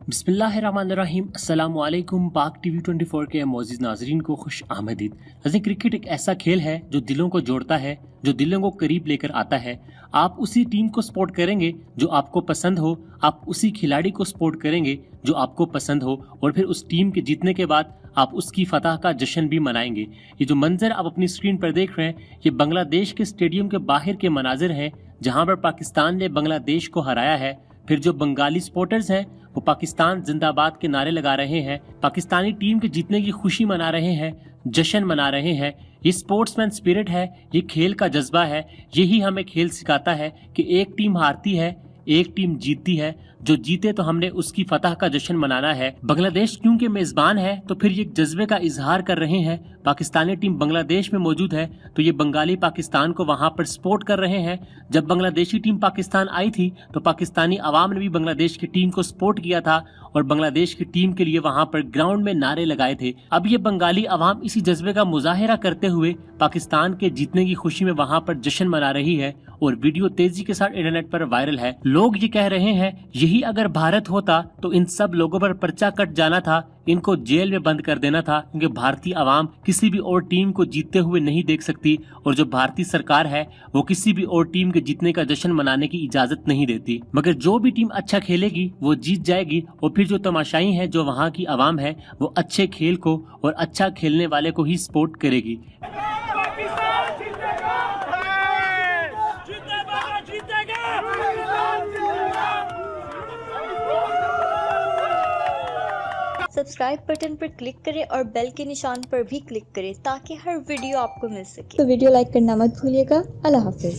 बिस्मिल्लाहिर्रहमानिर्रहीम अस्सलामुअलैकुम। पाक टीवी 24 के मोअज़्ज़िज़ नाज़रीन को खुश आमदीद। नाज़रीन, क्रिकेट एक ऐसा खेल है जो दिलों को जोड़ता है, जो दिलों को करीब लेकर आता है। आप उसी टीम को सपोर्ट करेंगे जो आपको पसंद हो, आप उसी खिलाड़ी को सपोर्ट करेंगे जो आपको पसंद हो, और फिर उस टीम के जीतने के बाद आप उसकी फतह का जश्न भी मनाएंगे। ये जो मंजर आप अपनी स्क्रीन पर देख रहे हैं, ये बांग्लादेश के स्टेडियम के बाहर के मनाजिर हैं, जहां पर पाकिस्तान ने बांग्लादेश को हराया है। फिर जो बंगाली सपोर्टर्स हैं वो पाकिस्तान जिंदाबाद के नारे लगा रहे हैं, पाकिस्तानी टीम के जीतने की खुशी मना रहे हैं, जश्न मना रहे हैं। ये स्पोर्ट्समैन स्पिरिट है, ये खेल का जज्बा है। यही हमें खेल सिखाता है कि एक टीम हारती है, एक टीम जीतती है। जो जीते तो हमने उसकी फतह का जश्न मनाना है। बांग्लादेश क्योंकि मेजबान है तो फिर ये जज्बे का इजहार कर रहे हैं। पाकिस्तानी टीम बांग्लादेश में मौजूद है तो ये बंगाली पाकिस्तान को वहां पर सपोर्ट कर रहे हैं। जब बांग्लादेशी टीम पाकिस्तान आई थी तो पाकिस्तानी अवाम ने भी बांग्लादेश की टीम को सपोर्ट किया था और बांग्लादेश की टीम के लिए वहां पर ग्राउंड में नारे लगाए थे। अब ये बंगाली अवाम इसी जज्बे का मुजाहिरा करते हुए पाकिस्तान के जीतने की खुशी में वहां पर जश्न मना रही है और वीडियो तेजी के साथ इंटरनेट पर वायरल है। लोग ये कह रहे हैं यही अगर भारत होता तो इन सब लोगों पर पर्चा कट जाना था, इनको जेल में बंद कर देना था, क्योंकि भारतीय अवाम किसी भी और टीम को जीतते हुए नहीं देख सकती और जो भारतीय सरकार है वो किसी भी और टीम के जीतने का जश्न मनाने की इजाजत नहीं देती। मगर जो भी टीम अच्छा खेलेगी वो जीत जाएगी और फिर जो तमाशाई है, जो वहाँ की अवाम है, वो अच्छे खेल को और अच्छा खेलने वाले को ही सपोर्ट करेगी। सब्सक्राइब बटन पर क्लिक करें और बेल के निशान पर भी क्लिक करें ताकि हर वीडियो आपको मिल सके। तो वीडियो लाइक करना मत भूलिएगा। अल्लाह हाफिज।